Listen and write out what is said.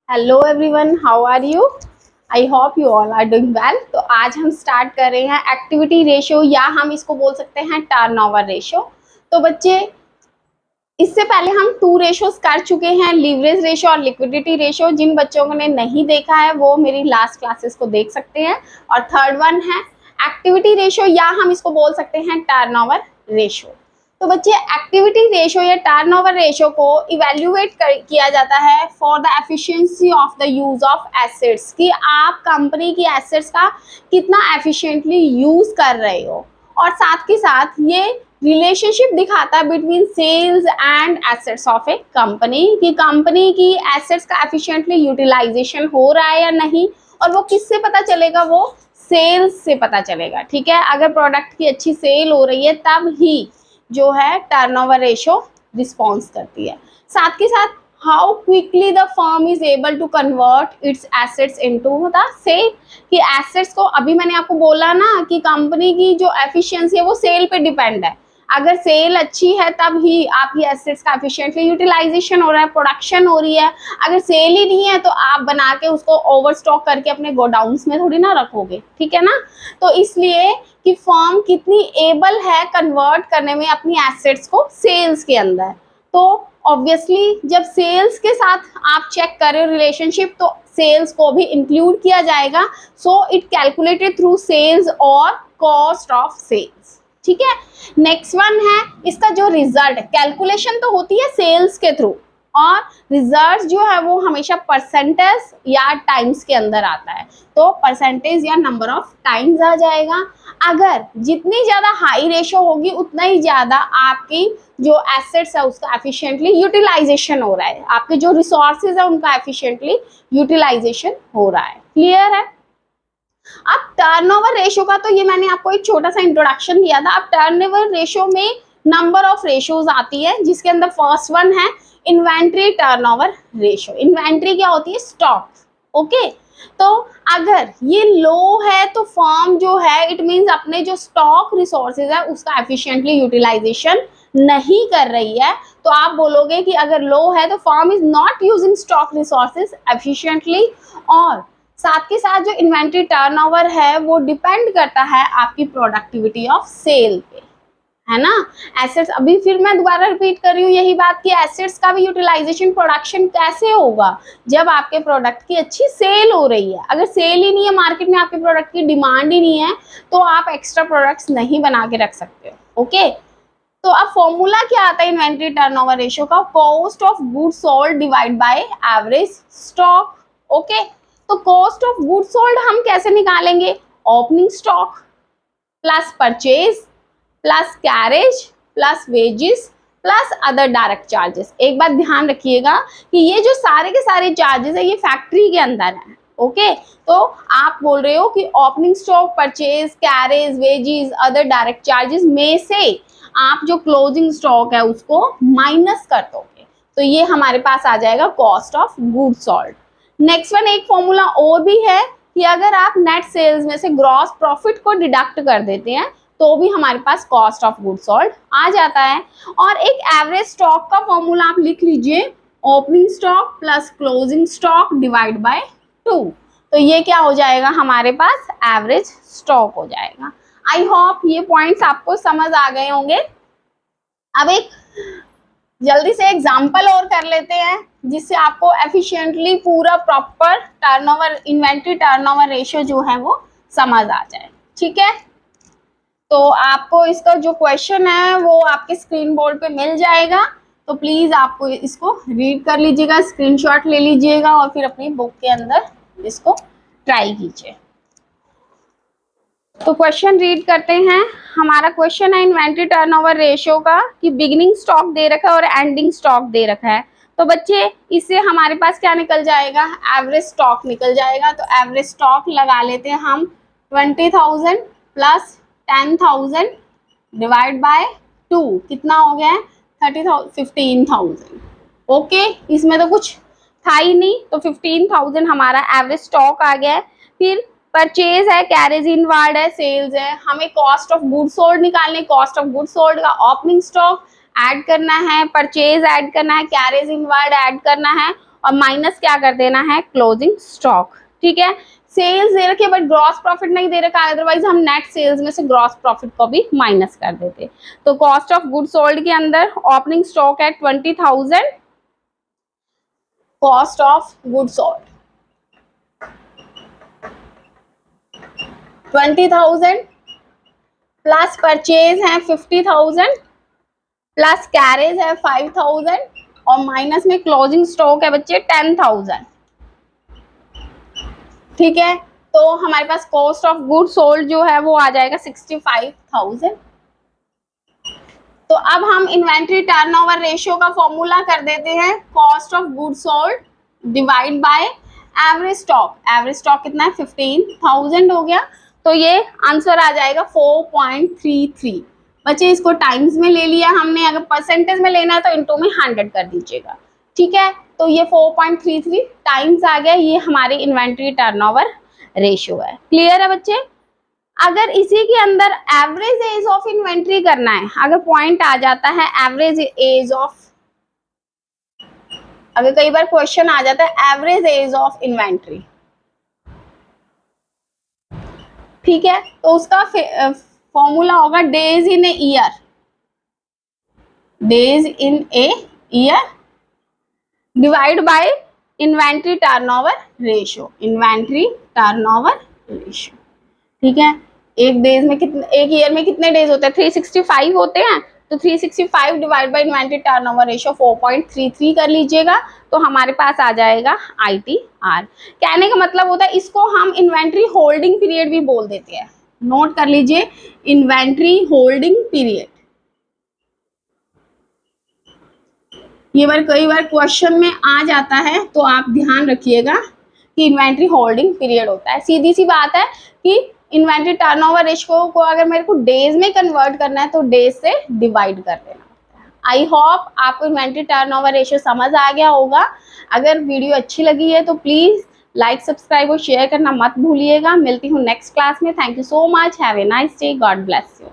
Hello everyone, how are you? I hope you all are doing well. तो आज हम start कर रहे हैं एक्टिविटी रेशियो, या हम इसको बोल सकते हैं टर्नओवर रेशियो। तो बच्चे, इससे पहले हम टू रेशियोज कर चुके हैं, लीवरेज रेशियो और लिक्विडिटी रेशियो। जिन बच्चों ने नहीं देखा है वो मेरी लास्ट क्लासेस को देख सकते हैं। और थर्ड वन है एक्टिविटी रेशियो, या हम इसको बोल सकते हैं टर्नओवर रेशियो। तो बच्चे, एक्टिविटी रेशियो या टर्नओवर रेशियो को इवेल्युएट किया जाता है for the efficiency of the use of assets, कि आप कंपनी की एसेट्स का कितना एफिशिएंटली यूज कर रहे हो। और साथ के साथ ये रिलेशनशिप दिखाता है between sales and assets of a company, कि कंपनी की एसेट्स का एफिशिएंटली यूटिलाइजेशन हो रहा है या नहीं। और वो किससे पता चलेगा? वो सेल्स से पता चलेगा। ठीक है, अगर प्रोडक्ट की अच्छी सेल हो रही है तब ही जो है टर्नओवर रेशियो रिस्पॉन्स करती है। साथ के साथ how quickly the firm is able to convert its assets into the sale, कि एसेट्स को, अभी मैंने आपको बोला ना कि कंपनी की जो एफिशिएंसी है वो सेल पे डिपेंड है। अगर सेल अच्छी है तब ही आपकी एसेट्स का एफिशिएंटली यूटिलाइजेशन हो रहा है, प्रोडक्शन हो रही है। अगर सेल ही नहीं है तो आप बना के उसको ओवर स्टॉक करके अपने गोडाउन्स में थोड़ी ना रखोगे। ठीक है ना? तो इसलिए कि फर्म कितनी एबल है कन्वर्ट करने में अपनी एसेट्स को सेल्स के अंदर। तो ऑब्वियसली जब सेल्स के साथ आप चेक करें रिलेशनशिप, तो सेल्स को भी इंक्लूड किया जाएगा। So it calculated through sales और कॉस्ट ऑफ सेल्स। ठीक है, नेक्स्ट वन है इसका जो रिजल्ट, कैलकुलेशन तो होती है सेल्स के थ्रू, और रिजल्ट जो है वो हमेशा परसेंटेज या टाइम्स के अंदर आता है। तो परसेंटेज या नंबर ऑफ टाइम्स आ जाएगा। अगर जितनी ज़्यादा हाई रेशो होगी उतना ही ज़्यादा आपकी जो एसेट्स है उसका एफिशिएंटली यूटिलाइजेशन हो रहा है, आपके जो रिसोर्सेज है उनका एफिशिएंटली यूटिलाइजेशन हो रहा है। क्लियर है? अब टर्नओवर रेशियो का तो ये मैंने आपको एक छोटा सा इंट्रोडक्शन दिया था। अब टर्नओवर रेशियो में नंबर ऑफ रेशियोज आती है, जिसके अंदर फर्स्ट वन है इन्वेंट्री टर्नओवर रेशियो। इन्वेंट्री क्या होती है? स्टॉक। ओके, तो अगर ये लो है तो फर्म जो है, इट मीन्स अपने जो स्टॉक रिसोर्सेज है उसका एफिशिएंटली यूटिलाइजेशन नहीं कर रही है। तो आप बोलोगे कि अगर लो है तो firm is not using stock resources efficiently. और साथ के साथ जो इन्वेंट्री टर्नओवर है वो डिपेंड करता है आपकी प्रोडक्टिविटी ऑफ सेल पे, है ना? एसेट्स, अभी फिर मैं दोबारा रिपीट कर रही हूँ यही बात कि एसेट्स का भी यूटिलाइजेशन प्रोडक्शन कैसे होगा? जब आपके प्रोडक्ट की अच्छी सेल हो रही है। अगर सेल ही नहीं है, मार्केट में आपके प्रोडक्ट की डिमांड ही नहीं है, तो आप एक्स्ट्रा प्रोडक्ट्स नहीं बना के रख सकते हो। ओके, तो अब फॉर्मूला क्या आता है इन्वेंट्री टर्नओवर रेशियो का? Cost of goods sold divide by average stock. Okay, तो कॉस्ट ऑफ गुड्स सोल्ड हम कैसे निकालेंगे? Opening stock plus purchase plus carriage plus wages plus other direct charges. एक बात ध्यान रखिएगा कि ये जो सारे के सारे चार्जेस है ये फैक्ट्री के अंदर है। ओके, तो आप बोल रहे हो कि opening stock, purchase, carriage, wages, other direct charges में से आप जो क्लोजिंग स्टॉक है उसको माइनस कर दोगे, तो ये हमारे पास आ जाएगा cost of goods sold. Next one, एक फॉर्मूला और भी है कि अगर आप नेट सेल्स में से ग्रॉस प्रॉफिट को डिडक्ट कर देते हैं तो भी हमारे पास कॉस्ट ऑफ गुड्स सोल्ड आ जाता है। और एक एवरेज स्टॉक का फॉर्मूला आप लिख लीजिए, opening stock plus closing stock divide by 2। तो ये क्या हो जाएगा? हमारे पास एवरेज स्टॉक हो जाएगा। आई होप ये पॉइंट्स आपको समझ आ गए होंगे। अब एक जल्दी से एग्जाम्पल और कर लेते हैं जिससे आपको एफिशिएंटली पूरा proper turnover, inventory turnover ratio जो है वो समझ आ जाए। ठीक है, तो आपको इसका जो क्वेश्चन है वो आपके स्क्रीन बोर्ड पे मिल जाएगा, तो प्लीज आपको इसको रीड कर लीजिएगा, स्क्रीनशॉट ले लीजिएगा और फिर अपनी बुक के अंदर इसको ट्राई कीजिए। तो क्वेश्चन रीड करते हैं। हमारा क्वेश्चन है इन्वेंट्री टर्नओवर रेशियो का, कि बिगिनिंग स्टॉक दे रखा है और एंडिंग स्टॉक दे रखा है। तो बच्चे, इससे हमारे पास क्या निकल जाएगा? एवरेज स्टॉक निकल जाएगा। तो एवरेज स्टॉक लगा लेते हैं हम, 20,000 प्लस 10,000 डिवाइड बाय 2, कितना हो गया है? 15,000। ओके, इसमें तो कुछ था ही नहीं, तो 15,000 हमारा एवरेज स्टॉक आ गया है। फिर परचेज है, कैरेज इनवर्ड है, सेल्स है। हमें कॉस्ट ऑफ गुड्स सोल्ड निकालने, कॉस्ट ऑफ गुड्स सोल्ड का ओपनिंग स्टॉक ऐड करना है, परचेज ऐड करना है, कैरेज इनवर्ड ऐड करना है, और माइनस क्या कर देना है, क्लोजिंग स्टॉक। ठीक है, सेल्स दे रखे बट ग्रॉस प्रॉफिट नहीं दे रखा, अदरवाइज हम नेट सेल्स में से ग्रॉस प्रॉफिट को भी माइनस कर देते। तो कॉस्ट ऑफ गुड सोल्ड के अंदर ओपनिंग स्टॉक है 20,000, cost of good sold 20,000 plus purchase है 50,000 प्लस कैरेज है 5,000 और माइनस में क्लोजिंग स्टॉक है बच्चे 10,000। ठीक है, तो हमारे पास कॉस्ट ऑफ गुड सोल्ड जो है वो आ जाएगा 65,000। तो अब हम इन्वेंट्री टर्नओवर रेशियो का फॉर्मूला कर देते हैं, cost of good sold divide by average stock. Average stock कितना है, 15,000 हो गया, तो ये आंसर आ जाएगा 4.33। बच्चे इसको टाइम्स में ले लिया हमने, अगर परसेंटेज में लेना है तो इनटू में 100 कर दीजिएगा। ठीक है, तो ये 4.33 टाइम्स आ गया, ये हमारी इन्वेंट्री टर्नओवर रेशियो है। क्लियर है बच्चे? अगर इसी के अंदर एवरेज एज ऑफ इन्वेंट्री करना है, अगर पॉइंट आ जाता है एवरेज एज ऑफ, अगर कई बार क्वेश्चन आ जाता है एवरेज एज ऑफ इन्वेंट्री, ठीक है, तो उसका फॉर्मूला होगा days in a year, days in a year divide by inventory turnover ratio, inventory turnover ratio. ठीक है, एक डेज में कितने, एक ईयर में कितने डेज होते हैं, 365 होते हैं, तो 365 divide by inventory turnover ratio 4.33 कर लीजिएगा, तो हमारे पास आ जाएगा ITR। कहने का मतलब होता है इसको हम इन्वेंट्री होल्डिंग पीरियड भी बोल देते हैं, नोट कर लीजिए, इन्वेंट्री होल्डिंग पीरियड। ये बार कई बार क्वेश्चन में आ जाता है, तो आप ध्यान रखिएगा कि इन्वेंट्री होल्डिंग पीरियड होता है। सीधी सी बात है कि इन्वेंट्री टर्नओवर रेशियो को अगर मेरे को डेज में कन्वर्ट करना है तो डेज से डिवाइड कर देना। आई होप आपको इन्वेंट्री टर्नओवर रेशियो समझ आ गया होगा। अगर वीडियो अच्छी लगी है तो प्लीज लाइक, सब्सक्राइब और शेयर करना मत भूलिएगा। मिलती हूँ नेक्स्ट क्लास में। Thank you so much, have a nice day, God bless you.